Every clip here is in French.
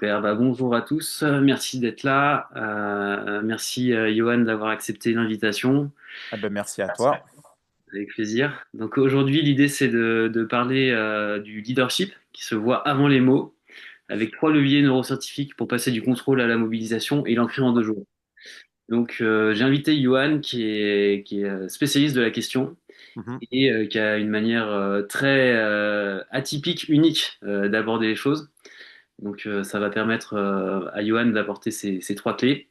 Super, bonjour à tous, merci d'être là. Merci Johan d'avoir accepté l'invitation, Ah ben, merci à toi. avec plaisir. Donc aujourd'hui l'idée c'est de parler du leadership qui se voit avant les mots, avec trois leviers neuroscientifiques pour passer du contrôle à la mobilisation et l'ancrer en 2 jours. Donc j'ai invité Johan qui est spécialiste de la question Mhm. et qui a une manière très atypique, unique d'aborder les choses. Donc ça va permettre à Johan d'apporter ces trois clés.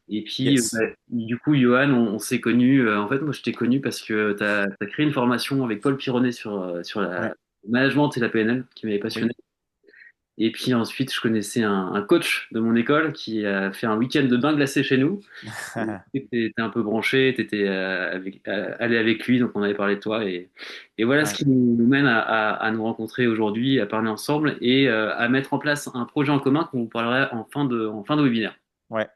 Et puis, Yes. du coup, Johan, on s'est connus. En fait, moi, je t'ai connu parce que tu as créé une formation avec Paul Pironnet sur Ouais. la le management et la PNL qui m'avait Oui. passionné. Et puis ensuite, je connaissais un coach de mon école qui a fait un week-end de bain glacé chez nous. Tu étais un peu branché, tu étais allé avec lui, donc on avait parlé de toi. Et voilà ce Ouais. qui nous mène à nous rencontrer aujourd'hui, à parler ensemble et à mettre en place un projet en commun qu'on vous parlera en fin de webinaire. Ouais.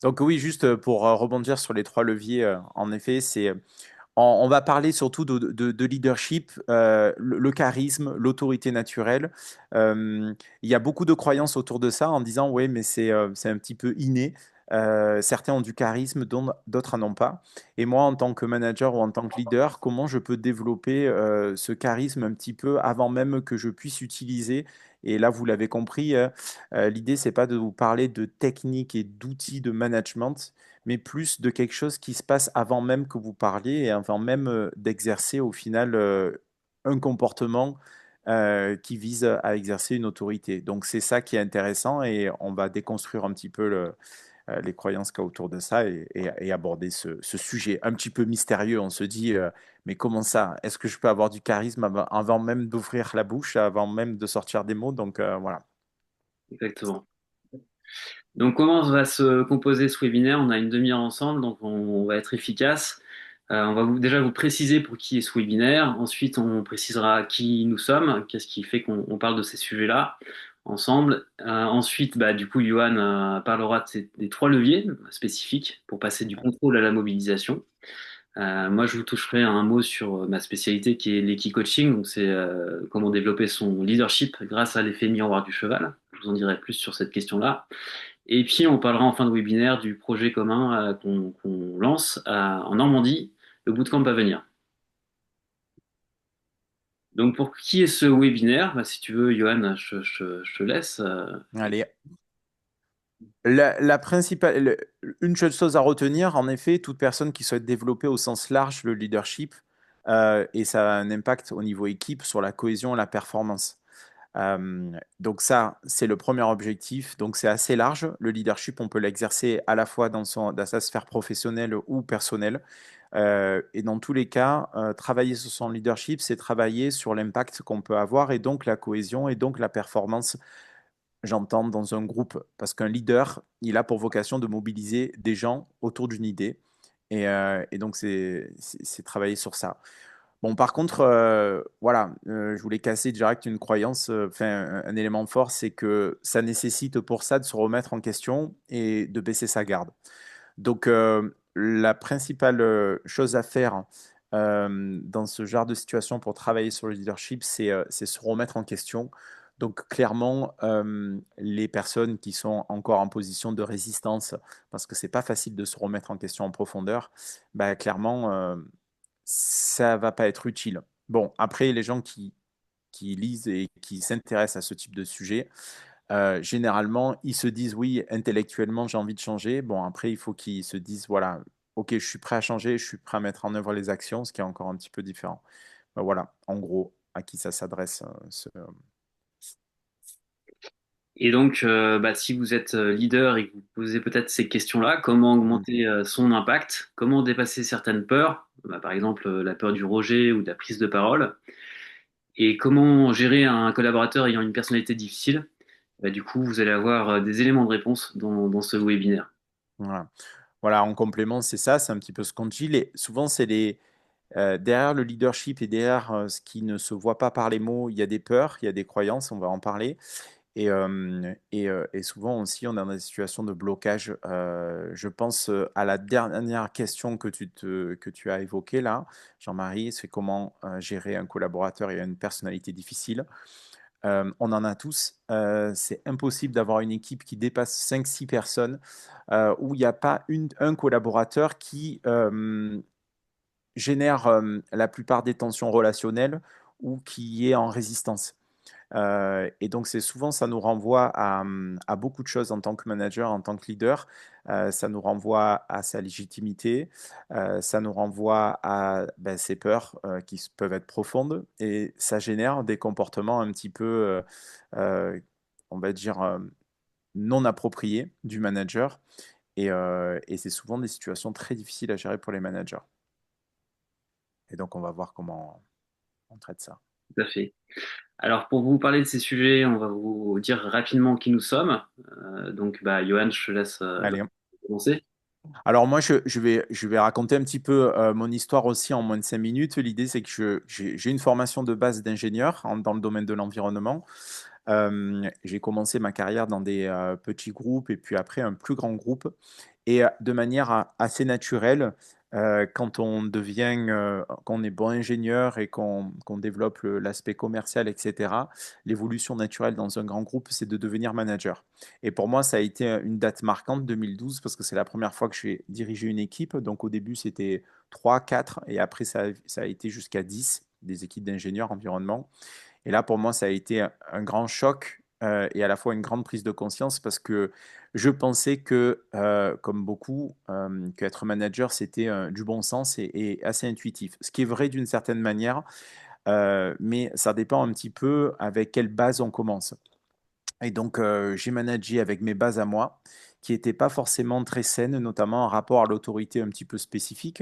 Donc oui, juste pour rebondir sur les trois leviers, en effet, on va parler surtout de leadership, le charisme, l'autorité naturelle. Il y a beaucoup de croyances autour de ça en disant, oui, mais c'est un petit peu inné. Certains ont du charisme, d'autres n'en ont pas. Et moi, en tant que manager ou en tant que leader, comment je peux développer ce charisme un petit peu avant même que je puisse utiliser. Et là, vous l'avez compris, l'idée, c'est pas de vous parler de techniques et d'outils de management, mais plus de quelque chose qui se passe avant même que vous parliez et avant même d'exercer au final un comportement qui vise à exercer une autorité. Donc c'est ça qui est intéressant et on va déconstruire un petit peu les croyances qu'il y a autour de ça et aborder ce sujet un petit peu mystérieux. On se dit, mais comment ça? Est-ce que je peux avoir du charisme avant même d'ouvrir la bouche, avant même de sortir des mots? Donc voilà. Exactement. Donc, comment va se composer ce webinaire? On a une demi-heure ensemble, donc on va être efficace. On va déjà vous préciser pour qui est ce webinaire. Ensuite, on précisera qui nous sommes, qu'est-ce qui fait qu'on parle de ces sujets-là ensemble. Ensuite, du coup, Johan parlera des trois leviers spécifiques pour passer du contrôle à la mobilisation. Moi, je vous toucherai un mot sur ma spécialité qui est l'equi-coaching. Donc, c'est comment développer son leadership grâce à l'effet miroir du cheval. Je vous en dirai plus sur cette question-là. Et puis, on parlera en fin de webinaire du projet commun qu'on lance en Normandie, le bootcamp à venir. Donc, pour qui est ce webinaire? Si tu veux, Johan, je te laisse. Allez. La principale, une seule chose à retenir, en effet, toute personne qui souhaite développer au sens large le leadership, et ça a un impact au niveau équipe sur la cohésion et la performance. Donc ça, c'est le premier objectif. Donc c'est assez large. Le leadership, on peut l'exercer à la fois dans sa sphère professionnelle ou personnelle. Et dans tous les cas, travailler sur son leadership, c'est travailler sur l'impact qu'on peut avoir et donc la cohésion et donc la performance, j'entends, dans un groupe. Parce qu'un leader, il a pour vocation de mobiliser des gens autour d'une idée. Et donc, c'est travailler sur ça. Bon, par contre, voilà, je voulais casser direct une croyance, enfin, un élément fort, c'est que ça nécessite pour ça de se remettre en question et de baisser sa garde. Donc, la principale chose à faire dans ce genre de situation pour travailler sur le leadership, c'est se remettre en question. Donc, clairement, les personnes qui sont encore en position de résistance, parce que c'est pas facile de se remettre en question en profondeur, bah, clairement, ça va pas être utile. Bon, après, les gens qui lisent et qui s'intéressent à ce type de sujet, généralement, ils se disent oui, intellectuellement, j'ai envie de changer. Bon, après, il faut qu'ils se disent voilà, ok, je suis prêt à changer, je suis prêt à mettre en œuvre les actions, ce qui est encore un petit peu différent. Ben voilà, en gros, à qui ça s'adresse. Et donc, si vous êtes leader et que vous posez peut-être ces questions-là, comment Mhm. augmenter son impact, comment dépasser certaines peurs, par exemple la peur du rejet ou de la prise de parole, et comment gérer un collaborateur ayant une personnalité difficile, du coup, vous allez avoir des éléments de réponse dans ce webinaire. Voilà. Voilà, en complément, c'est ça, c'est un petit peu ce qu'on dit. Souvent, derrière le leadership et derrière ce qui ne se voit pas par les mots, il y a des peurs, il y a des croyances, on va en parler. Et souvent aussi, on est dans des situations de blocage. Je pense à la dernière question que tu as évoquée là, Jean-Marie, c'est comment gérer un collaborateur et une personnalité difficile. On en a tous. C'est impossible d'avoir une équipe qui dépasse 5-6 personnes où il n'y a pas un collaborateur qui génère la plupart des tensions relationnelles ou qui est en résistance. Et donc, c'est souvent, ça nous renvoie à beaucoup de choses en tant que manager, en tant que leader. Ça nous renvoie à sa légitimité, ça nous renvoie à ben, ses peurs peuvent être profondes et ça génère des comportements un petit peu, euh, on va dire, non appropriés du manager. Et c'est souvent des situations très difficiles à gérer pour les managers. Et donc, on va voir comment on traite ça. Tout à fait. Alors, pour vous parler de ces sujets, on va vous dire rapidement qui nous sommes. Donc, bah, Johan, je te laisse Allez. commencer. Alors moi, je vais raconter un petit peu mon histoire aussi en moins de 5 minutes. L'idée, c'est que j'ai une formation de base d'ingénieur dans le domaine de l'environnement. J'ai commencé ma carrière dans des petits groupes et puis après un plus grand groupe. Et de manière assez naturelle, quand on est bon ingénieur et qu'on développe l'aspect commercial, etc., l'évolution naturelle dans un grand groupe, c'est de devenir manager. Et pour moi, ça a été une date marquante, 2012, parce que c'est la première fois que j'ai dirigé une équipe. Donc au début, c'était 3, 4, et après, ça a été jusqu'à 10, des équipes d'ingénieurs environnement. Et là, pour moi, ça a été un grand choc et à la fois une grande prise de conscience parce que je pensais que, comme beaucoup, qu'être manager, c'était du bon sens et assez intuitif. Ce qui est vrai d'une certaine manière, mais ça dépend un petit peu avec quelle base on commence. Et donc, j'ai managé avec mes bases à moi, qui n'étaient pas forcément très saines, notamment en rapport à l'autorité un petit peu spécifique.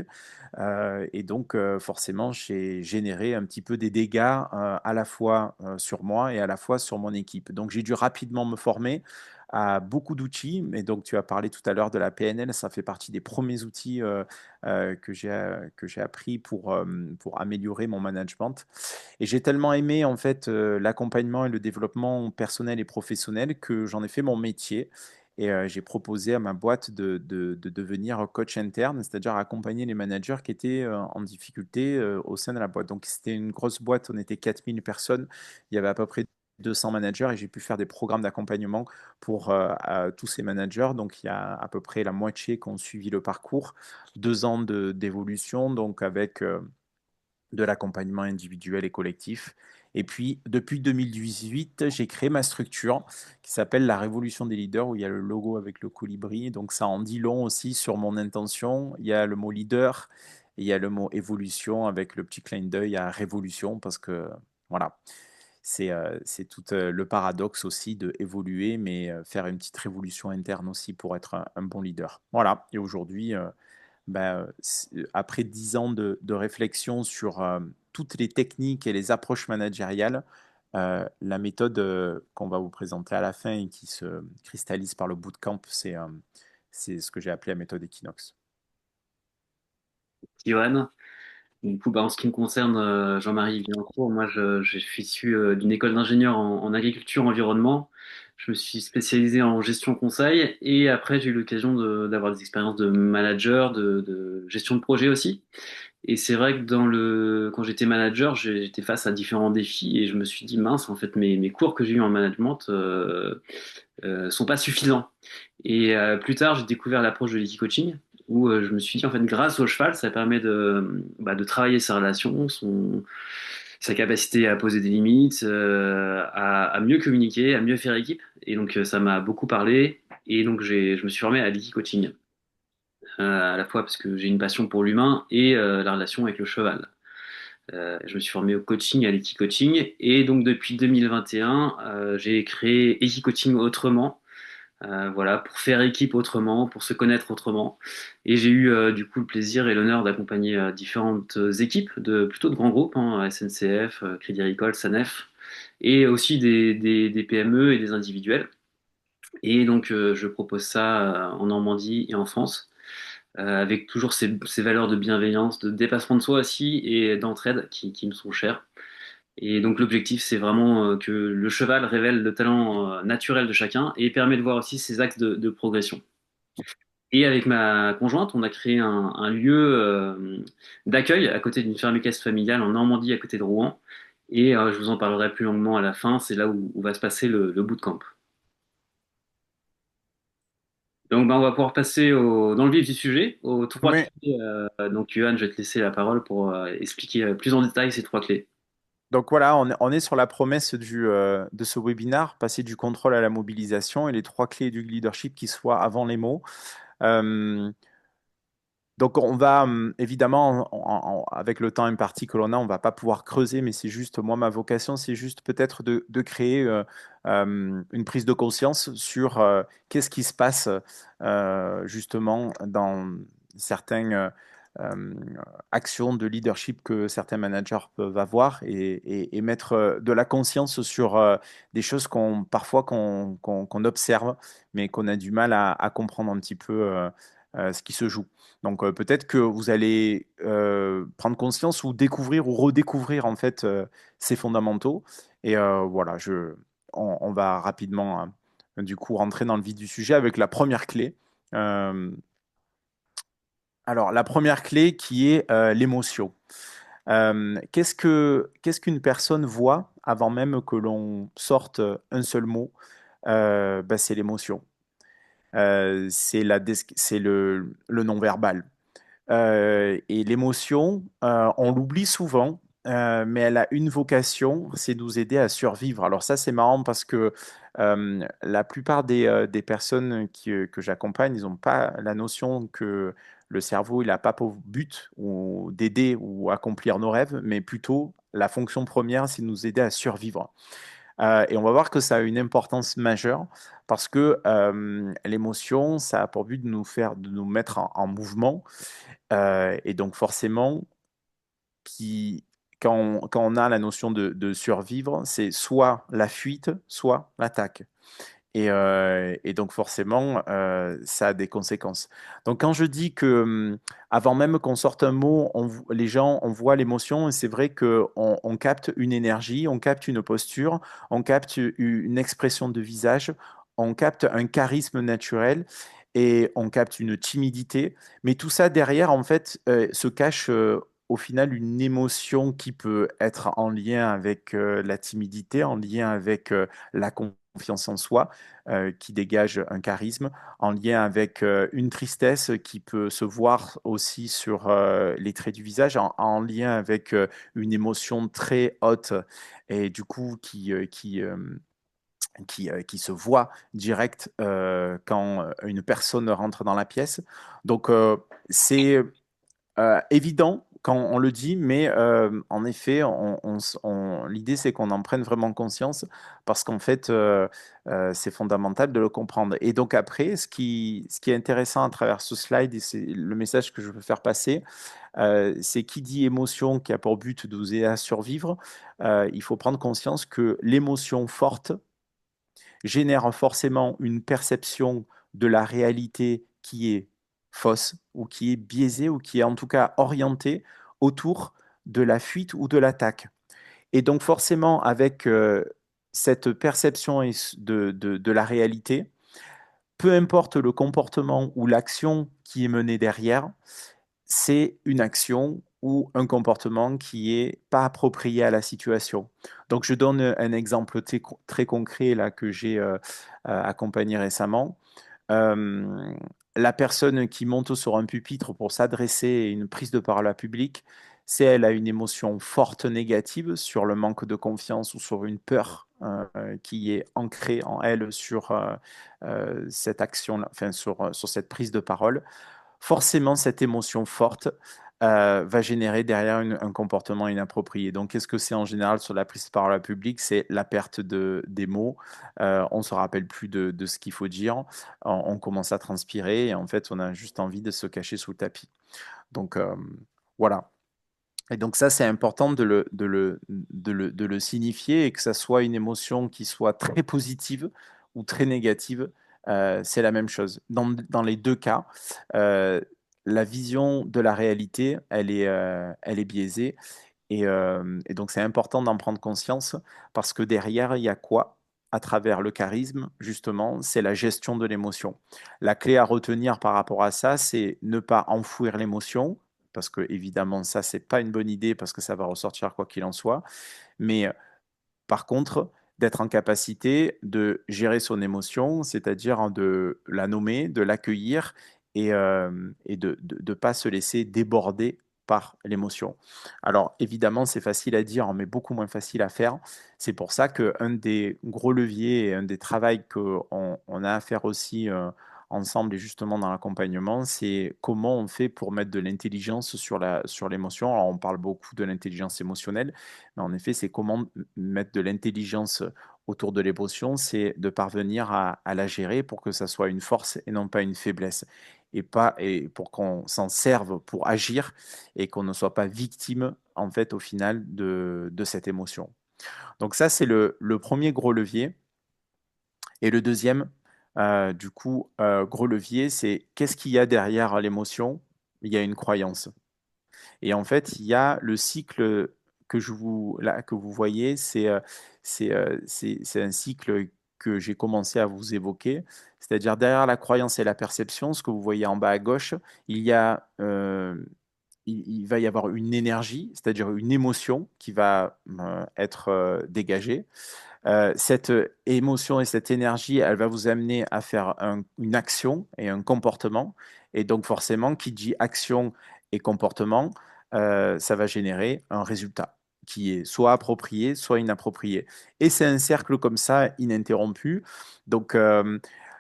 Et donc, forcément, j'ai généré un petit peu des dégâts à la fois sur moi et à la fois sur mon équipe. Donc, j'ai dû rapidement me former à beaucoup d'outils. Mais donc, tu as parlé tout à l'heure de la PNL, ça fait partie des premiers outils que j'ai appris pour améliorer mon management. Et j'ai tellement aimé en fait l'accompagnement et le développement personnel et professionnel que j'en ai fait mon métier. Et j'ai proposé à ma boîte de devenir coach interne, c'est-à-dire accompagner les managers qui étaient en difficulté au sein de la boîte. Donc c'était une grosse boîte, on était 4000 personnes, il y avait à peu près 200 managers et j'ai pu faire des programmes d'accompagnement pour tous ces managers. Donc il y a à peu près la moitié qui ont suivi le parcours, 2 ans d'évolution, donc avec de l'accompagnement individuel et collectif. Et puis, depuis 2018, j'ai créé ma structure qui s'appelle La Révolution des leaders, où il y a le logo avec le colibri. Donc, ça en dit long aussi sur mon intention. Il y a le mot leader et il y a le mot évolution avec le petit clin d'œil à révolution, parce que, voilà, c'est tout le paradoxe aussi de évoluer, mais faire une petite révolution interne aussi pour être un bon leader. Voilà, et aujourd'hui, ben, après 10 ans de réflexion sur toutes les techniques et les approches managériales, la méthode qu'on va vous présenter à la fin et qui se cristallise par le bootcamp, c'est ce que j'ai appelé la méthode Equinox. Johan. Du coup, bah, en ce qui me concerne, Jean-Marie Villancourt, moi je suis issu d'une école d'ingénieur en agriculture environnement. Je me suis spécialisé en gestion conseil et après j'ai eu l'occasion d'avoir des expériences de manager, de gestion de projet aussi. Et c'est vrai que quand j'étais manager, j'étais face à différents défis et je me suis dit mince, en fait mes cours que j'ai eu en management sont pas suffisants. Et plus tard, j'ai découvert l'approche de l'equi-coaching, où je me suis dit, en fait, grâce au cheval, ça permet de travailler sa relation, sa capacité à poser des limites, à mieux communiquer, à mieux faire équipe. Et donc, ça m'a beaucoup parlé. Et donc, je me suis formé à l'equi-coaching, à la fois parce que j'ai une passion pour l'humain et la relation avec le cheval. Je me suis formé au coaching, à l'equi-coaching. Et donc, depuis 2021, j'ai créé Equi-coaching autrement, voilà, pour faire équipe autrement, pour se connaître autrement. Et j'ai eu du coup le plaisir et l'honneur d'accompagner différentes équipes plutôt de grands groupes, hein, SNCF, Crédit Agricole, Sanef, et aussi des PME et des individuels. Et donc je propose ça en Normandie et en France, avec toujours ces valeurs de bienveillance, de dépassement de soi aussi et d'entraide qui me sont chères. Et donc l'objectif, c'est vraiment que le cheval révèle le talent naturel de chacun et permet de voir aussi ses axes de progression. Et avec ma conjointe, on a créé un lieu d'accueil à côté d'une ferme équestre familiale en Normandie, à côté de Rouen. Et je vous en parlerai plus longuement à la fin. C'est là où va se passer le bootcamp. Donc, ben, on va pouvoir passer dans le vif du sujet, aux trois Oui. clés. Donc, Johan, je vais te laisser la parole pour expliquer plus en détail ces trois clés. Donc voilà, on est sur la promesse de ce webinaire, passer du contrôle à la mobilisation et les trois clés du leadership qui soient avant les mots. Euh, Donc on va évidemment, avec le temps imparti que l'on a, on va pas pouvoir creuser, mais c'est juste, moi, ma vocation, c'est juste peut-être de créer une prise de conscience sur qu'est-ce qui se passe justement dans certaines euh, actions de leadership que certains managers peuvent avoir et mettre de la conscience sur des choses parfois qu'on observe, mais qu'on a du mal à comprendre un petit peu ce qui se joue. Donc peut-être que vous allez prendre conscience ou découvrir ou redécouvrir en fait ces fondamentaux. Et voilà, on va rapidement du coup rentrer dans le vif du sujet avec la première clé. Euh, alors la première clé qui est l'émotion. Qu'est-ce qu'une personne voit avant même que l'on sorte un seul mot? Ben, c'est l'émotion. C'est le non-verbal. Et l'émotion, on l'oublie souvent, mais elle a une vocation, c'est nous aider à survivre. Alors ça, c'est marrant parce que la plupart des personnes que j'accompagne, ils n'ont pas la notion que le cerveau, il n'a pas pour but ou d'aider ou accomplir nos rêves, mais plutôt la fonction première, c'est de nous aider à survivre. Et on va voir que ça a une importance majeure parce que l'émotion, ça a pour but de nous mettre en mouvement et donc forcément, qui, quand on a la notion de survivre, c'est soit la fuite, soit l'attaque. Et donc forcément, ça a des conséquences. Donc quand je dis que avant même qu'on sorte un mot, les gens, on voit l'émotion, et c'est vrai qu'on on capte une énergie, on capte une posture, on capte une expression de visage, on capte un charisme naturel et on capte une timidité. Mais tout ça derrière, en fait, se cache au final une émotion qui peut être en lien avec la timidité, en lien avec la confiance en soi, qui dégage un charisme, en lien avec une tristesse qui peut se voir aussi sur les traits du visage, en lien avec une émotion très haute et du coup qui se voit direct quand une personne rentre dans la pièce. Donc c'est évident quand on le dit, mais en effet, l'idée c'est qu'on en prenne vraiment conscience parce qu'en fait, c'est fondamental de le comprendre. Et donc après, ce qui est intéressant à travers ce slide, et c'est le message que je veux faire passer, c'est qui dit émotion qui a pour but de nous aider à survivre, il faut prendre conscience que l'émotion forte génère forcément une perception de la réalité qui est fausse ou qui est biaisée ou qui est en tout cas orientée autour de la fuite ou de l'attaque. Et donc forcément, avec cette perception de la réalité, peu importe le comportement ou l'action qui est menée derrière, c'est une action ou un comportement qui est pas approprié à la situation. Donc, je donne un exemple très concret là que j'ai accompagné récemment. Euh, la personne qui monte sur un pupitre pour s'adresser à une prise de parole à public, c'est elle a une émotion forte négative sur le manque de confiance ou sur une peur qui est ancrée en elle sur cette action, enfin sur cette prise de parole. Forcément, cette émotion forte va générer derrière un comportement inapproprié. Donc, qu'est-ce que c'est en général sur la prise de parole publique? C'est la perte des mots. On ne se rappelle plus de ce qu'il faut dire. On commence à transpirer et en fait, on a juste envie de se cacher sous le tapis. Donc, voilà. Et donc ça, c'est important de le signifier et que ça soit une émotion qui soit très positive ou très négative, c'est la même chose. Dans les deux cas, euh, la vision de la réalité, elle est biaisée. Et donc c'est important d'en prendre conscience parce que derrière, il y a quoi? À travers le charisme, justement, c'est la gestion de l'émotion. La clé à retenir par rapport à ça, c'est ne pas enfouir l'émotion, parce que évidemment, ça, c'est pas une bonne idée parce que ça va ressortir quoi qu'il en soit. Mais par contre, d'être en capacité de gérer son émotion, c'est-à-dire de la nommer, de l'accueillir et de ne pas se laisser déborder par l'émotion. Alors évidemment, c'est facile à dire, mais beaucoup moins facile à faire. C'est pour ça qu'un des gros leviers et un des travaux qu'on a à faire aussi ensemble et justement dans l'accompagnement, c'est comment on fait pour mettre de l'intelligence sur l'émotion. Alors on parle beaucoup de l'intelligence émotionnelle, mais en effet, c'est comment mettre de l'intelligence autour de l'émotion, c'est de parvenir à la gérer pour que ça soit une force et non pas une faiblesse. Et pour qu'on s'en serve pour agir et qu'on ne soit pas victime, en fait, au final, de cette émotion. Donc ça, c'est le premier gros levier. Et le deuxième, du coup, gros levier, c'est qu'est-ce qu'il y a derrière l'émotion? Il y a une croyance. Et en fait, il y a le cycle que vous voyez, c'est un cycle que j'ai commencé à vous évoquer. C'est-à-dire derrière la croyance et la perception, ce que vous voyez en bas à gauche, il y a, il va y avoir une énergie, c'est-à-dire une émotion qui va être dégagée. Cette émotion et cette énergie, elle va vous amener à faire une action et un comportement. Et donc forcément, qui dit action et comportement, ça va générer un résultat qui est soit approprié, soit inapproprié. Et c'est un cercle comme ça, ininterrompu. Donc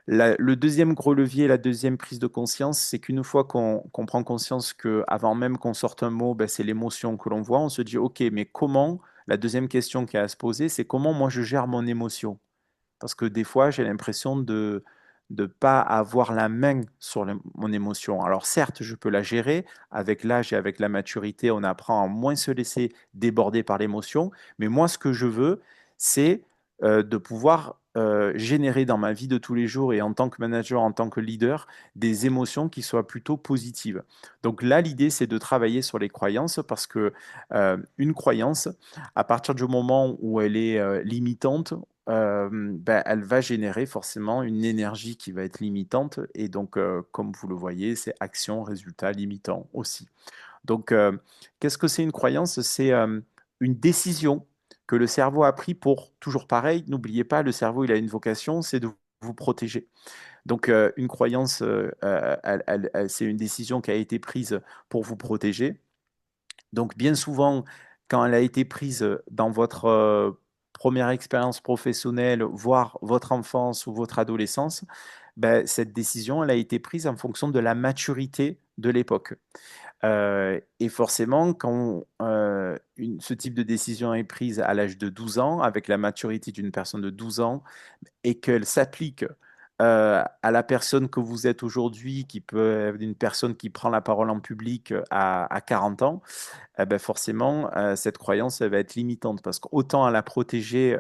le deuxième gros levier, la deuxième prise de conscience, c'est qu'une fois qu'on prend conscience que avant même qu'on sorte un mot, ben, c'est l'émotion que l'on voit, on se dit, OK, mais comment la deuxième question qui a à se poser, c'est comment moi je gère mon émotion. Parce que des fois, j'ai l'impression de ne pas avoir la main sur mon émotion. Alors certes, je peux la gérer. Avec l'âge et avec la maturité, on apprend à moins se laisser déborder par l'émotion. Mais moi, ce que je veux, c'est de pouvoir générer dans ma vie de tous les jours et en tant que manager, en tant que leader, des émotions qui soient plutôt positives. Donc là, l'idée, c'est de travailler sur les croyances parce que une croyance, à partir du moment où elle est limitante, ben, elle va générer forcément une énergie qui va être limitante. Et donc, comme vous le voyez, c'est action, résultat, limitant aussi. Donc, qu'est-ce que c'est une croyance? C'est une décision que le cerveau a pris pour, toujours pareil, n'oubliez pas, le cerveau, il a une vocation, c'est de vous protéger. Donc, une croyance, c'est une décision qui a été prise pour vous protéger. Donc, bien souvent, quand elle a été prise dans votre première expérience professionnelle, voire votre enfance ou votre adolescence, ben, cette décision, elle a été prise en fonction de la maturité de l'époque. Et forcément, quand ce type de décision est prise à l'âge de 12 ans, avec la maturité d'une personne de 12 ans, et qu'elle s'applique à la personne que vous êtes aujourd'hui, qui peut être une personne qui prend la parole en public à 40 ans, eh ben forcément, cette croyance, elle va être limitante parce qu'autant elle a protégé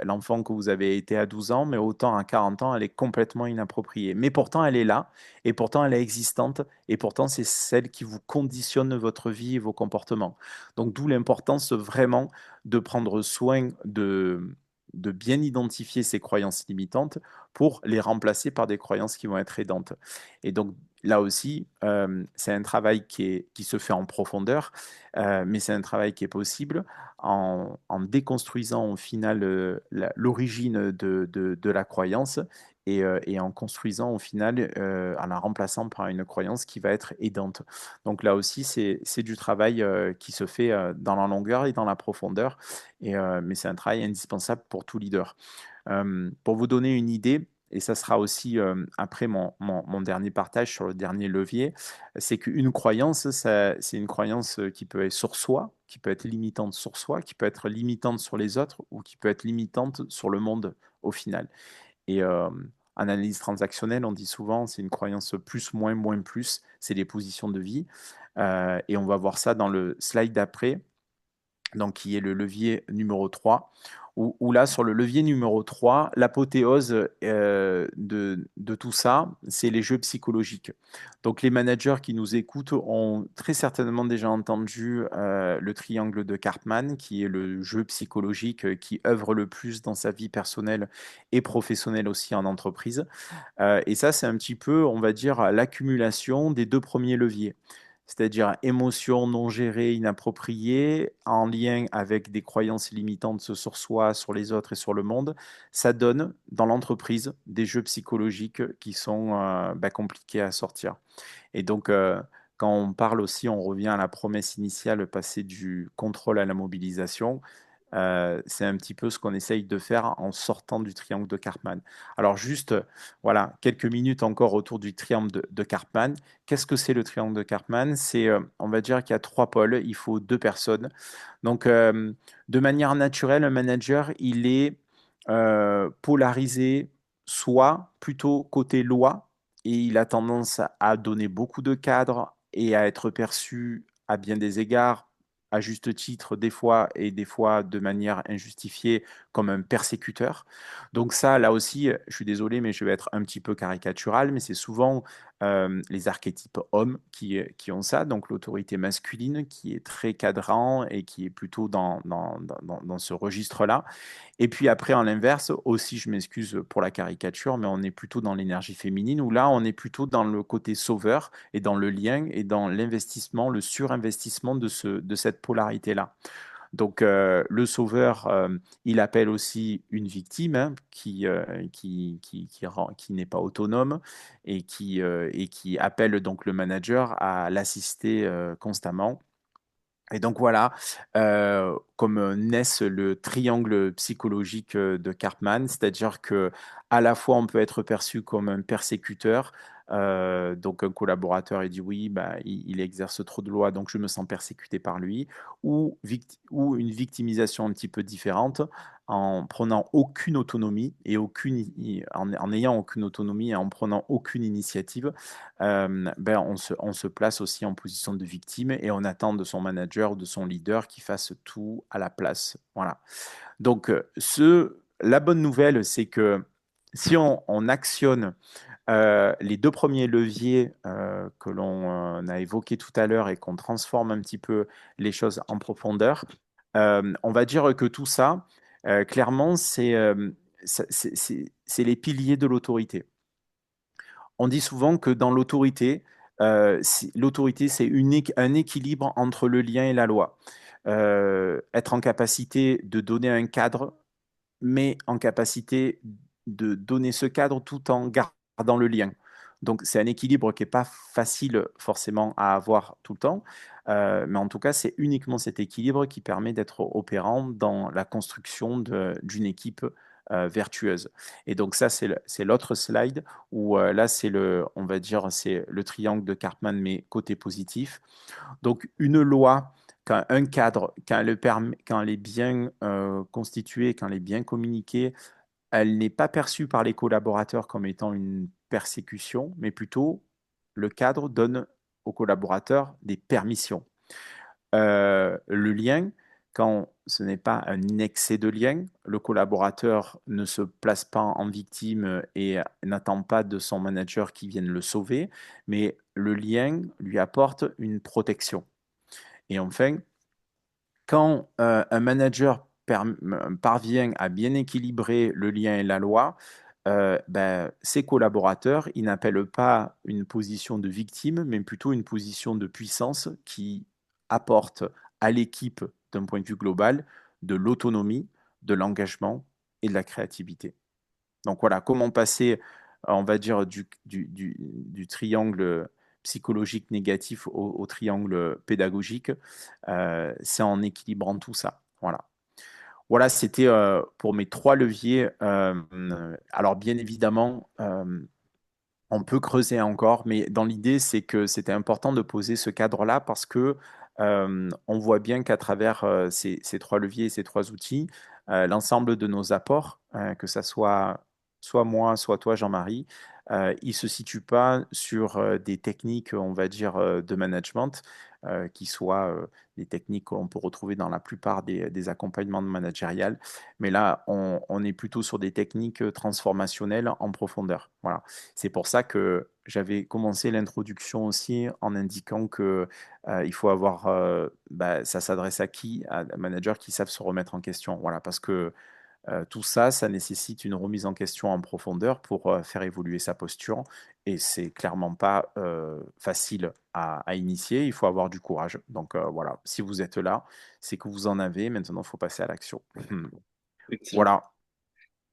l'enfant que vous avez été à 12 ans, mais autant à 40 ans, elle est complètement inappropriée. Mais pourtant, elle est là, et pourtant, elle est existante, et pourtant, c'est celle qui vous conditionne votre vie et vos comportements. Donc, d'où l'importance vraiment de prendre soin de bien identifier ces croyances limitantes pour les remplacer par des croyances qui vont être aidantes. Et donc, là aussi, c'est un travail qui se fait en profondeur, mais c'est un travail qui est possible en déconstruisant au final l'origine de la croyance et en construisant au final, en la remplaçant par une croyance qui va être aidante. Donc là aussi, c'est du travail qui se fait dans la longueur et dans la profondeur, mais c'est un travail indispensable pour tout leader. Pour vous donner une idée, et ça sera aussi après mon dernier partage sur le dernier levier, c'est qu'une croyance, c'est une croyance qui peut être sur soi, qui peut être limitante sur soi, qui peut être limitante sur les autres ou qui peut être limitante sur le monde au final. Et en analyse transactionnelle, on dit souvent c'est une croyance plus, moins, moins, plus, c'est les positions de vie. Et on va voir ça dans le slide d'après, donc qui est le levier numéro 3, où là, sur le levier numéro 3, l'apothéose de tout ça, c'est les jeux psychologiques. Donc les managers qui nous écoutent ont très certainement déjà entendu le triangle de Cartman, qui est le jeu psychologique qui œuvre le plus dans sa vie personnelle et professionnelle aussi en entreprise. Et ça, c'est un petit peu, on va dire, l'accumulation des deux premiers leviers. c'est-à-dire émotions non gérées, inappropriées, en lien avec des croyances limitantes sur soi, sur les autres et sur le monde, ça donne dans l'entreprise des jeux psychologiques qui sont compliqués à sortir. Et donc, quand on parle aussi, on revient à la promesse initiale, passer du contrôle à la mobilisation. C'est un petit peu ce qu'on essaye de faire en sortant du triangle de Karpman. Alors juste, voilà, quelques minutes encore autour du triangle de Karpman. Qu'est-ce que c'est le triangle de Karpman? C'est, on va dire qu'il y a trois pôles, il faut deux personnes. Donc, de manière naturelle, un manager, il est polarisé soit plutôt côté loi, et il a tendance à donner beaucoup de cadres et à être perçu à bien des égards, à juste titre des fois et des fois de manière injustifiée comme un persécuteur. Donc ça, là aussi, je suis désolé, mais je vais être un petit peu caricatural, mais c'est souvent les archétypes hommes qui ont ça, donc l'autorité masculine qui est très cadrant et qui est plutôt dans ce registre-là. Et puis après, en l'inverse, aussi, je m'excuse pour la caricature, mais on est plutôt dans l'énergie féminine, où là, on est plutôt dans le côté sauveur et dans le lien et dans l'investissement, le surinvestissement de cette polarité-là. Donc, le sauveur, il appelle aussi une victime hein, qui n'est pas autonome et qui appelle donc le manager à l'assister constamment. Et donc voilà, comme naissent le triangle psychologique de Karpman, c'est-à-dire que à la fois on peut être perçu comme un persécuteur, donc un collaborateur il dit oui, bah, il exerce trop de lois, donc je me sens persécuté par lui, ou une victimisation un petit peu différente en prenant aucune autonomie et en ayant aucune autonomie et en prenant aucune initiative, on se place aussi en position de victime et on attend de son manager ou de son leader qu'il fasse tout à la place. Voilà. Donc, la bonne nouvelle, c'est que si on actionne les deux premiers leviers que l'on a évoqués tout à l'heure et qu'on transforme un petit peu les choses en profondeur, on va dire que tout ça, clairement, c'est les piliers de l'autorité. On dit souvent que dans l'autorité, l'autorité, c'est un équilibre entre le lien et la loi. Être en capacité de donner un cadre, mais en capacité de donner ce cadre tout en gardant le lien. Donc c'est un équilibre qui n'est pas facile forcément à avoir tout le temps, mais en tout cas c'est uniquement cet équilibre qui permet d'être opérant dans la construction d'une équipe vertueuse. Et donc ça c'est l'autre slide où là c'est on va dire c'est le triangle de Karpman mais côté positif. Donc une loi, quand un cadre, quand elle est bien constituée, quand elle est bien communiquée, elle n'est pas perçue par les collaborateurs comme étant une persécution, mais plutôt le cadre donne aux collaborateurs des permissions. Le lien, quand ce n'est pas un excès de lien, le collaborateur ne se place pas en victime et n'attend pas de son manager qui vienne le sauver, mais le lien lui apporte une protection. Et enfin, quand un manager parvient à bien équilibrer le lien et la loi, ses collaborateurs, ils n'appellent pas une position de victime, mais plutôt une position de puissance qui apporte à l'équipe, d'un point de vue global, de l'autonomie, de l'engagement et de la créativité. Donc voilà, comment passer, on va dire, du triangle psychologique négatif au triangle pédagogique, c'est en équilibrant tout ça. Voilà. Voilà, c'était pour mes trois leviers. Alors bien évidemment, on peut creuser encore, mais dans l'idée, c'est que c'était important de poser ce cadre-là parce que on voit bien qu'à travers ces trois leviers et ces trois outils, l'ensemble de nos apports, que ça soit moi, soit toi, Jean-Marie, ils ne se situent pas sur des techniques, on va dire, de management, qui soient des techniques qu'on peut retrouver dans la plupart des accompagnements managériels. Mais là, on est plutôt sur des techniques transformationnelles en profondeur. Voilà. C'est pour ça que j'avais commencé l'introduction aussi en indiquant que il faut avoir, ça s'adresse à qui? À des managers qui savent se remettre en question. Voilà, parce que Tout ça, ça nécessite une remise en question en profondeur pour faire évoluer sa posture. Et c'est clairement pas facile à initier. Il faut avoir du courage. Donc voilà, si vous êtes là, c'est que vous en avez. Maintenant, il faut passer à l'action. Excellent. Voilà.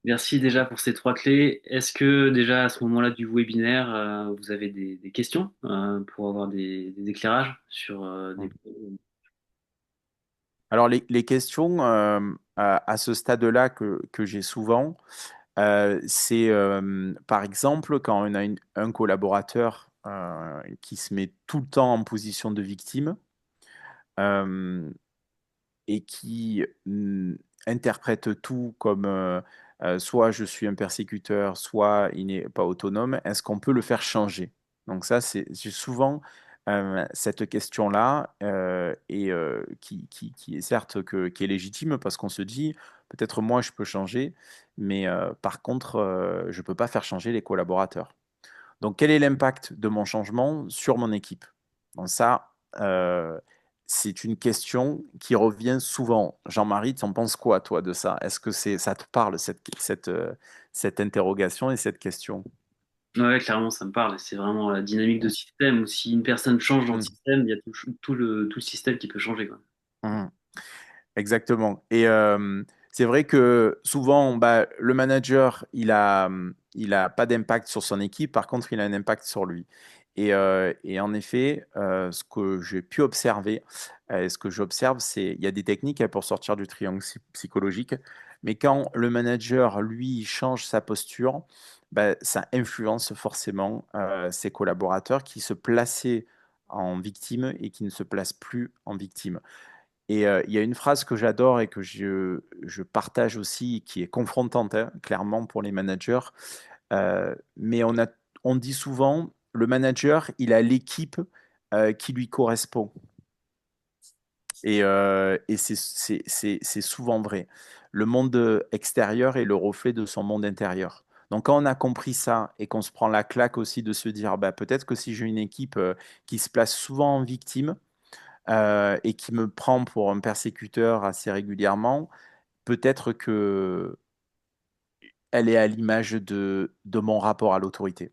Merci déjà pour ces trois clés. Est-ce que déjà à ce moment-là du webinaire, vous avez des questions pour avoir des éclairages sur des... Alors, les questions à ce stade-là que j'ai souvent, c'est par exemple quand on a un collaborateur qui se met tout le temps en position de victime euh, et qui interprète tout comme soit je suis un persécuteur, soit il n'est pas autonome, est-ce qu'on peut le faire changer? Donc ça, c'est souvent cette question-là et qui est certes qui est légitime parce qu'on se dit peut-être moi je peux changer, mais par contre je ne peux pas faire changer les collaborateurs. Donc, quel est l'impact de mon changement sur mon équipe? Donc ça, c'est une question qui revient souvent. Jean-Marie, tu en penses quoi, toi, de ça? Est-ce que ça te parle, cette interrogation et cette question? Ouais, clairement, ça me parle. C'est vraiment la dynamique de système où si une personne change dans le Mhm. système, il y a tout le système qui peut changer, quoi. Mhm. Exactement. Et c'est vrai que souvent, bah, le manager, il a pas d'impact sur son équipe, par contre, il a un impact sur lui. Et en effet, ce que j'ai pu observer, ce que j'observe, c'est il y a des techniques pour sortir du triangle psychologique, mais quand le manager, lui, change sa posture, bah, ça influence forcément ses collaborateurs qui se plaçaient en victime et qui ne se placent plus en victime. Et il y a une phrase que j'adore et que je partage aussi, qui est confrontante, hein, clairement, pour les managers. Mais on dit souvent, le manager, il a l'équipe qui lui correspond. Et c'est souvent vrai. Le monde extérieur est le reflet de son monde intérieur. Donc quand on a compris ça et qu'on se prend la claque aussi de se dire, bah, peut-être que si j'ai une équipe qui se place souvent en victime, et qui me prend pour un persécuteur assez régulièrement, peut-être que elle est à l'image de mon rapport à l'autorité.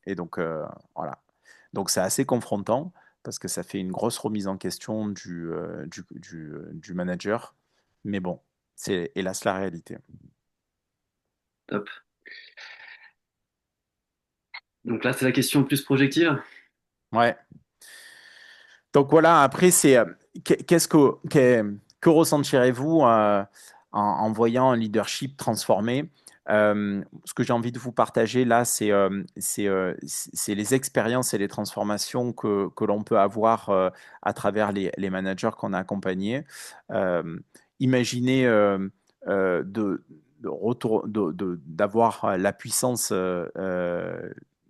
Et donc, voilà. Donc, c'est assez confrontant parce que ça fait une grosse remise en question du manager. Mais bon, c'est hélas la réalité. Top. Donc là, c'est la question plus projective. Ouais. Donc voilà, après, c'est qu'est-ce que ressentirez-vous en voyant un leadership transformé? Ce que j'ai envie de vous partager là, c'est les expériences et les transformations que l'on peut avoir à travers les managers qu'on a accompagnés. Euh, Imaginez d'avoir la puissance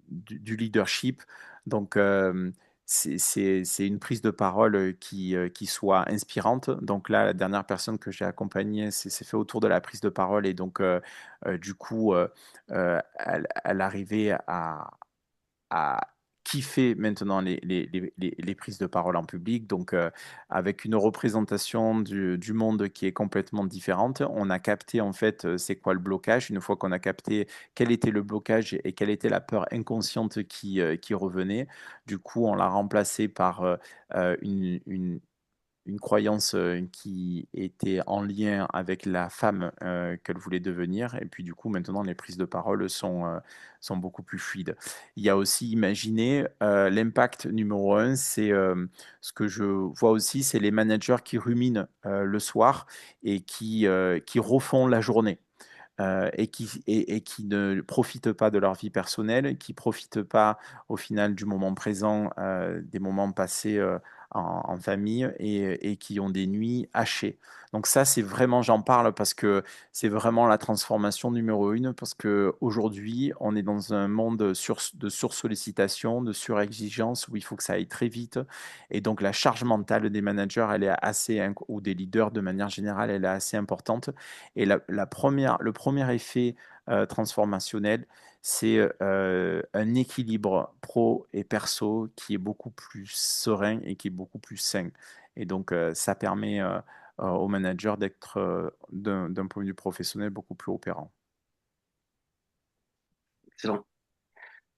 du leadership. Donc, c'est une prise de parole qui soit inspirante. Donc là, la dernière personne que j'ai accompagnée, c'est fait autour de la prise de parole et donc du coup, elle arrivait à kiffer maintenant les prises de parole en public, donc avec une représentation du monde qui est complètement différente. On a capté en fait c'est quoi le blocage. Une fois qu'on a capté quel était le blocage et quelle était la peur inconsciente qui revenait, du coup on l'a remplacé par une croyance qui était en lien avec la femme qu'elle voulait devenir. Et puis du coup, maintenant, les prises de parole sont beaucoup plus fluides. Il y a aussi, imaginez, l'impact numéro un, c'est ce que je vois aussi, c'est les managers qui ruminent le soir et qui refont la journée. Et qui ne profitent pas de leur vie personnelle, qui ne profitent pas au final du moment présent, des moments passés en famille et qui ont des nuits hachées. Donc ça, c'est vraiment, j'en parle parce que c'est vraiment la transformation numéro une, parce qu'aujourd'hui, on est dans un monde de sursollicitation, de surexigence, où il faut que ça aille très vite. Et donc la charge mentale des managers, elle est assez, ou des leaders de manière générale, elle est assez importante. Et le premier effet transformationnel, c'est un équilibre pro et perso qui est beaucoup plus serein et qui est beaucoup plus sain. Et donc, ça permet au manager d'être, d'un point de vue professionnel, beaucoup plus opérant. Excellent.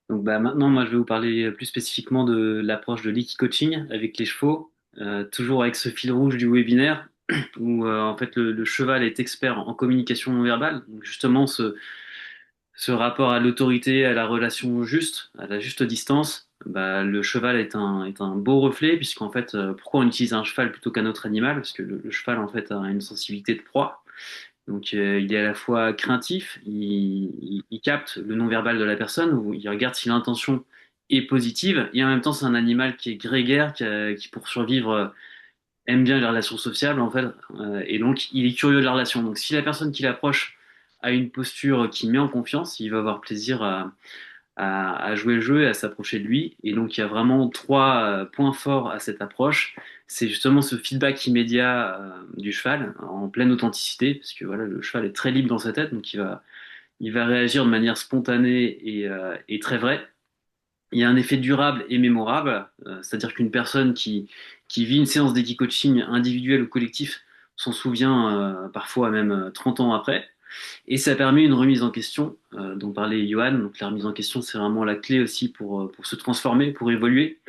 Donc maintenant, moi, je vais vous parler plus spécifiquement de l'approche de l'e-coaching avec les chevaux, toujours avec ce fil rouge du webinaire, où en fait le cheval est expert en communication non verbale. Donc justement, ce rapport à l'autorité, à la relation juste, à la juste distance, bah, le cheval est un beau reflet, puisqu'en fait, pourquoi on utilise un cheval plutôt qu'un autre animal? Parce que le cheval, en fait, a une sensibilité de proie. Donc, il est à la fois craintif, il capte le non-verbal de la personne, où il regarde si l'intention est positive, et en même temps, c'est un animal qui est grégaire, qui pour survivre, aime bien les relations sociables, en fait, et donc, il est curieux de la relation. Donc, si la personne qui l'approche a une posture qui met en confiance, il va avoir plaisir à jouer le jeu et à s'approcher de lui. Et donc, il y a vraiment trois points forts à cette approche. C'est justement ce feedback immédiat du cheval, en pleine authenticité, parce que voilà, le cheval est très libre dans sa tête, donc il va réagir de manière spontanée et très vraie. Il y a un effet durable et mémorable, c'est-à-dire qu'une personne qui vit une séance d'équicoaching individuelle ou collectif s'en souvient parfois même 30 ans après. Et ça permet une remise en question dont parlait Johan. Donc la remise en question, c'est vraiment la clé aussi pour se transformer, pour évoluer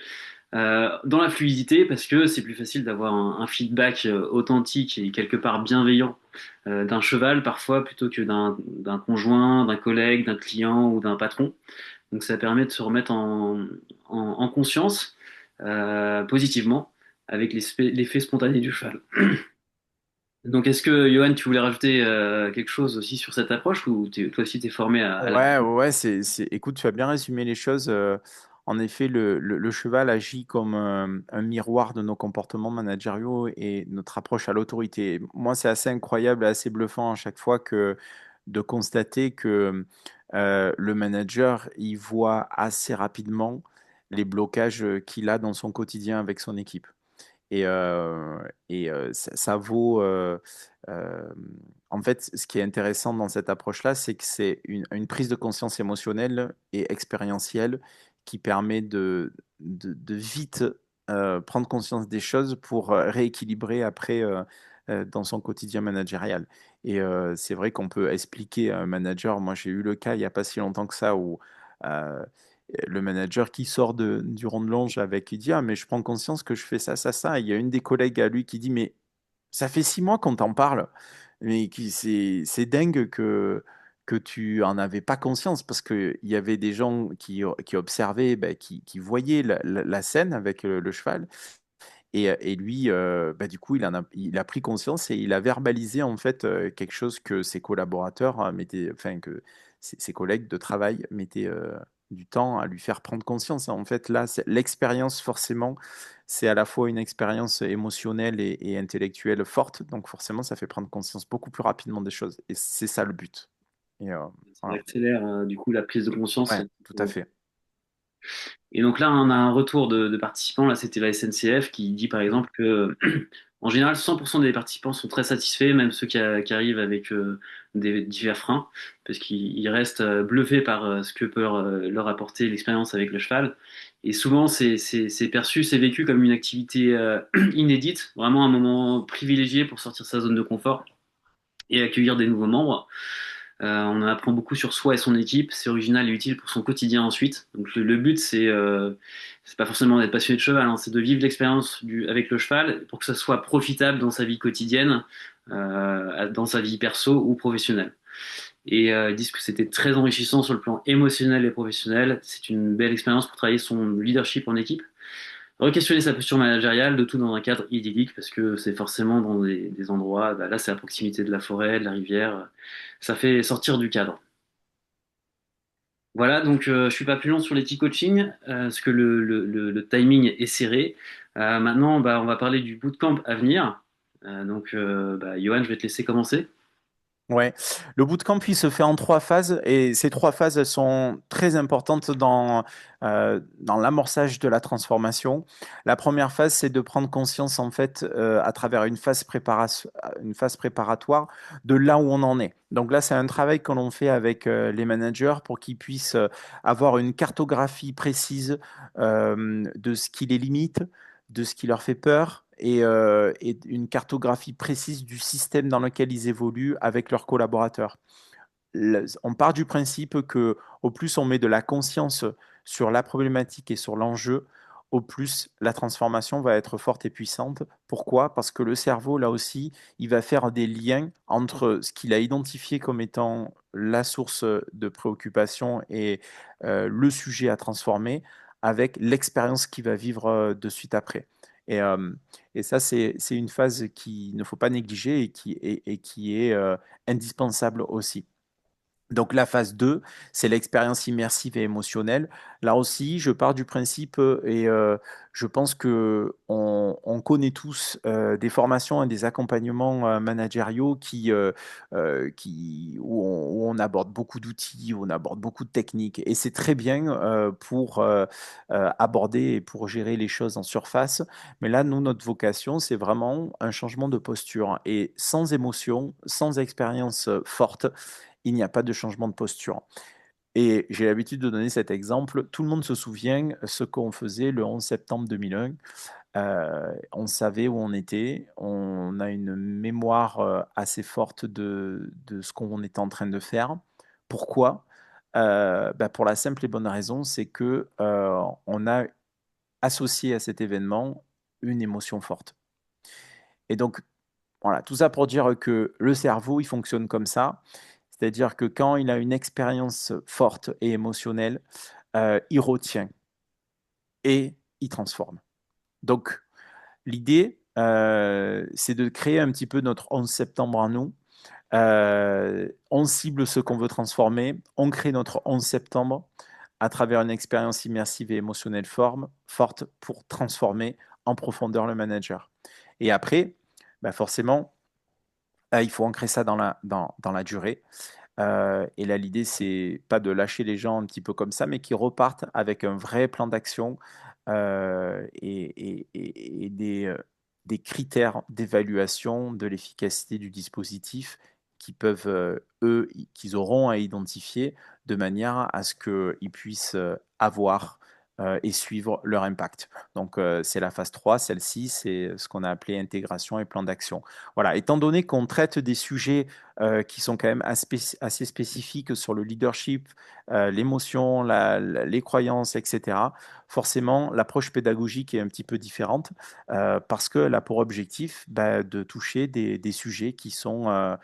dans la fluidité, parce que c'est plus facile d'avoir un feedback authentique et quelque part bienveillant d'un cheval parfois plutôt que d'un conjoint, d'un collègue, d'un client ou d'un patron. Donc ça permet de se remettre en conscience positivement avec l'effet spontané du cheval. Donc, est-ce que, Johan, tu voulais rajouter quelque chose aussi sur cette approche ou toi aussi, tu es formé à la... Ouais, ouais, écoute, tu as bien résumé les choses. En effet, le cheval agit comme un miroir de nos comportements managériaux et notre approche à l'autorité. Moi, c'est assez incroyable et assez bluffant à chaque fois de constater que le manager, il voit assez rapidement les blocages qu'il a dans son quotidien avec son équipe. Et, ça vaut. Euh, En fait, ce qui est intéressant dans cette approche-là, c'est que c'est une prise de conscience émotionnelle et expérientielle qui permet de vite prendre conscience des choses pour rééquilibrer après dans son quotidien managérial. Et c'est vrai qu'on peut expliquer à un manager. Moi, j'ai eu le cas il n'y a pas si longtemps que ça où euh, le manager qui sort du rond de longe avec, il dit, ah, mais je prends conscience que je fais ça, ça, ça. Et il y a une des collègues à lui qui dit, mais ça fait 6 mois qu'on t'en parle, mais c'est dingue que tu en avais pas conscience parce qu'il y avait des gens qui observaient, ben, qui voyaient la scène avec le cheval. Et lui, du coup, il a pris conscience et il a verbalisé en fait quelque chose que ses collaborateurs mettaient, enfin que ses collègues de travail mettaient du temps à lui faire prendre conscience. En fait, là, l'expérience forcément, c'est à la fois une expérience émotionnelle et intellectuelle forte, donc forcément, ça fait prendre conscience beaucoup plus rapidement des choses. Et c'est ça le but. Et Ça voilà. accélère du coup la prise de conscience. Ouais, tout à fait. Et donc là, on a un retour de participants. Là, c'était la SNCF qui dit par exemple que, en général, 100% des participants sont très satisfaits, même ceux qui arrivent avec des divers freins, parce qu'ils restent bluffés par ce que peut leur apporter l'expérience avec le cheval. Et souvent, c'est perçu, c'est vécu comme une activité inédite, vraiment un moment privilégié pour sortir de sa zone de confort et accueillir des nouveaux membres. On en apprend beaucoup sur soi et son équipe. C'est original et utile pour son quotidien ensuite. Donc le but, c'est pas forcément d'être passionné de cheval, hein, c'est de vivre l'expérience avec le cheval pour que ça soit profitable dans sa vie quotidienne, dans sa vie perso ou professionnelle. Et ils disent que c'était très enrichissant sur le plan émotionnel et professionnel. C'est une belle expérience pour travailler son leadership en équipe. Re-questionner sa posture managériale, de tout dans un cadre idyllique, parce que c'est forcément dans des endroits, bah là c'est à proximité de la forêt, de la rivière, ça fait sortir du cadre. Voilà, donc je suis pas plus long sur les coaching parce que le timing est serré. Maintenant, bah, on va parler du bootcamp à venir. Johan, je vais te laisser commencer. Ouais, le bootcamp, il se fait en 3 phases et ces 3 phases, elles sont très importantes dans l'amorçage de la transformation. La première phase, c'est de prendre conscience en fait à travers une phase préparatoire de là où on en est. Donc là, c'est un travail que l'on fait avec les managers pour qu'ils puissent avoir une cartographie précise de ce qui les limite, de ce qui leur fait peur et une cartographie précise du système dans lequel ils évoluent avec leurs collaborateurs. On part du principe que au plus on met de la conscience sur la problématique et sur l'enjeu, au plus la transformation va être forte et puissante. Pourquoi? Parce que le cerveau, là aussi, il va faire des liens entre ce qu'il a identifié comme étant la source de préoccupation et le sujet à transformer avec l'expérience qu'il va vivre de suite après. Et, euh, et ça, c'est une phase qu'il ne faut pas négliger et qui est indispensable aussi. Donc la phase 2, c'est l'expérience immersive et émotionnelle. Là aussi, je pars du principe je pense que on connaît tous des formations et des accompagnements managériaux où on aborde beaucoup d'outils, où on aborde beaucoup de techniques. Et c'est très bien pour aborder et pour gérer les choses en surface. Mais là, nous, notre vocation, c'est vraiment un changement de posture. Et sans émotion, sans expérience forte, il n'y a pas de changement de posture. Et j'ai l'habitude de donner cet exemple. Tout le monde se souvient ce qu'on faisait le 11 septembre 2001. On savait où on était. On a une mémoire assez forte de ce qu'on était en train de faire. Pourquoi? Pour la simple et bonne raison, c'est que on a associé à cet événement une émotion forte. Et donc, voilà, tout ça pour dire que le cerveau, il fonctionne comme ça. C'est-à-dire que quand il a une expérience forte et émotionnelle, il retient et il transforme. Donc, l'idée, c'est de créer un petit peu notre 11 septembre en nous. On cible ce qu'on veut transformer, on crée notre 11 septembre à travers une expérience immersive et émotionnelle forte pour transformer en profondeur le manager. Et après, forcément, il faut ancrer ça dans la durée. Et là, l'idée, c'est pas de lâcher les gens un petit peu comme ça, mais qu'ils repartent avec un vrai plan d'action et des critères d'évaluation de l'efficacité du dispositif qui peuvent, qu'ils auront à identifier de manière à ce qu'ils puissent avoir et suivre leur impact. Donc, c'est la phase 3, celle-ci, c'est ce qu'on a appelé intégration et plan d'action. Voilà, étant donné qu'on traite des sujets qui sont quand même assez spécifiques sur le leadership, l'émotion, les croyances, etc. Forcément, l'approche pédagogique est un petit peu différente parce qu'elle a pour objectif de toucher des sujets qui sont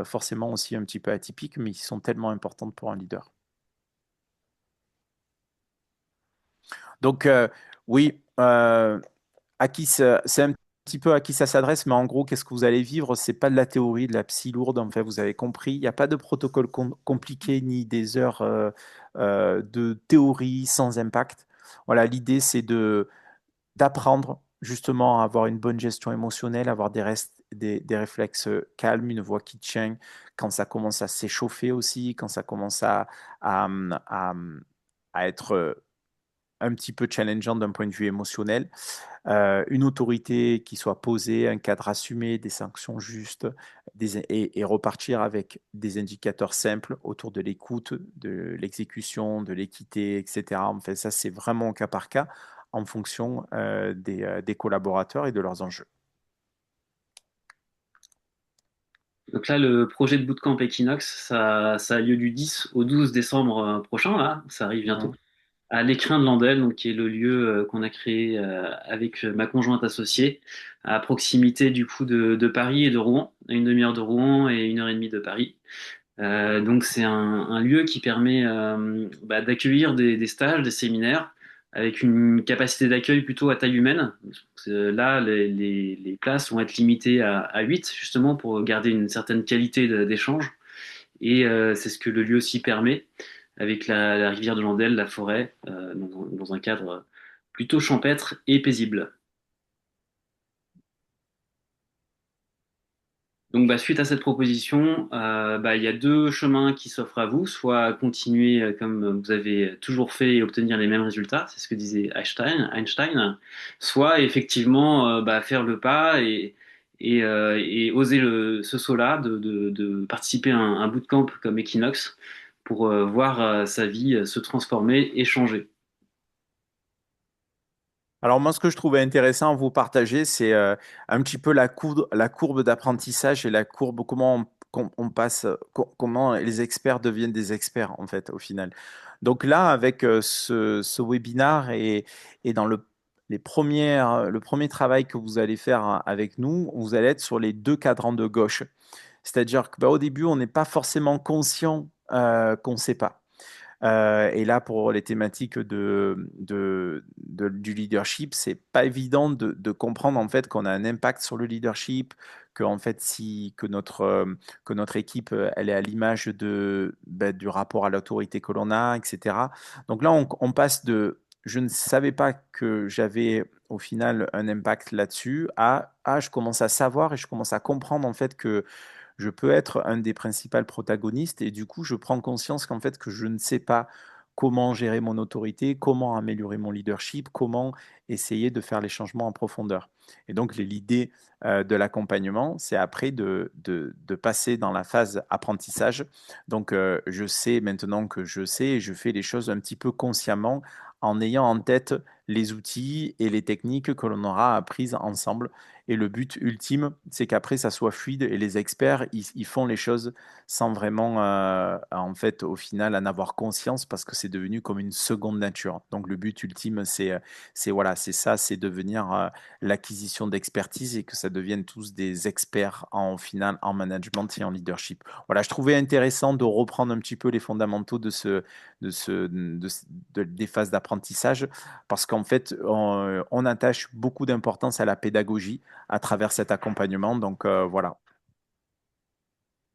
forcément aussi un petit peu atypiques, mais qui sont tellement importants pour un leader. Donc, oui, c'est un petit peu à qui ça s'adresse, mais en gros, qu'est-ce que vous allez vivre? C'est pas de la théorie, de la psy lourde, en fait, vous avez compris. Il n'y a pas de protocole compliqué ni des heures de théorie sans impact. Voilà, l'idée, c'est d'apprendre justement à avoir une bonne gestion émotionnelle, avoir des réflexes calmes, une voix qui tient quand ça commence à s'échauffer aussi, quand ça commence à, à, à être un petit peu challengeant d'un point de vue émotionnel, une autorité qui soit posée, un cadre assumé, des sanctions justes, et repartir avec des indicateurs simples autour de l'écoute, de l'exécution, de l'équité, etc. Enfin, ça, c'est vraiment au cas par cas en fonction des collaborateurs et de leurs enjeux. Donc là, le projet de bootcamp Equinox, ça a lieu du 10 au 12 décembre prochain, là, ça arrive bientôt, Mhm. à l'Écrin de Landel, donc, qui est le lieu qu'on a créé avec ma conjointe associée, à proximité du coup de Paris et de Rouen, à une demi-heure de Rouen et une heure et demie de Paris. Donc c'est un lieu qui permet d'accueillir des stages, des séminaires, avec une capacité d'accueil plutôt à taille humaine. Là, les places vont être limitées à 8, justement, pour garder une certaine qualité d'échange. Et c'est ce que le lieu aussi permet, avec la rivière de Landelle, la forêt, dans un cadre plutôt champêtre et paisible. Donc, suite à cette proposition, il y a deux chemins qui s'offrent à vous, soit continuer comme vous avez toujours fait et obtenir les mêmes résultats, c'est ce que disait Einstein, soit effectivement faire le pas et oser ce saut-là de participer à un bootcamp comme Equinox pour voir sa vie se transformer et changer. Alors moi, ce que je trouvais intéressant à vous partager, c'est un petit peu la courbe d'apprentissage et la courbe, on passe, comment les experts deviennent des experts, en fait, au final. Donc là, avec ce webinaire et dans le premier travail que vous allez faire avec nous, vous allez être sur les deux cadrans de gauche. C'est-à-dire que bah, au début, on n'est pas forcément conscient qu'on ne sait pas. Et là, pour les thématiques du leadership, c'est pas évident de comprendre en fait qu'on a un impact sur le leadership, que en fait que notre équipe elle est à l'image du rapport à l'autorité que l'on a, etc. Donc là, on passe de je ne savais pas que j'avais au final un impact là-dessus à je commence à savoir et je commence à comprendre en fait que je peux être un des principaux protagonistes et du coup, je prends conscience qu'en fait, que je ne sais pas comment gérer mon autorité, comment améliorer mon leadership, comment essayer de faire les changements en profondeur. Et donc, l'idée de l'accompagnement, c'est après de passer dans la phase apprentissage. Donc, je sais maintenant que je sais et je fais les choses un petit peu consciemment en ayant en tête les outils et les techniques que l'on aura apprises ensemble. Et le but ultime, c'est qu'après, ça soit fluide et les experts, ils font les choses sans vraiment, en fait, au final, en avoir conscience parce que c'est devenu comme une seconde nature. Donc, le but ultime, voilà, c'est ça, c'est devenir l'acquisition d'expertise et que ça devienne tous des experts en final, en management et en leadership. Voilà, je trouvais intéressant de reprendre un petit peu les fondamentaux des phases d'apprentissage parce qu'en fait, on attache beaucoup d'importance à la pédagogie à travers cet accompagnement. Donc voilà.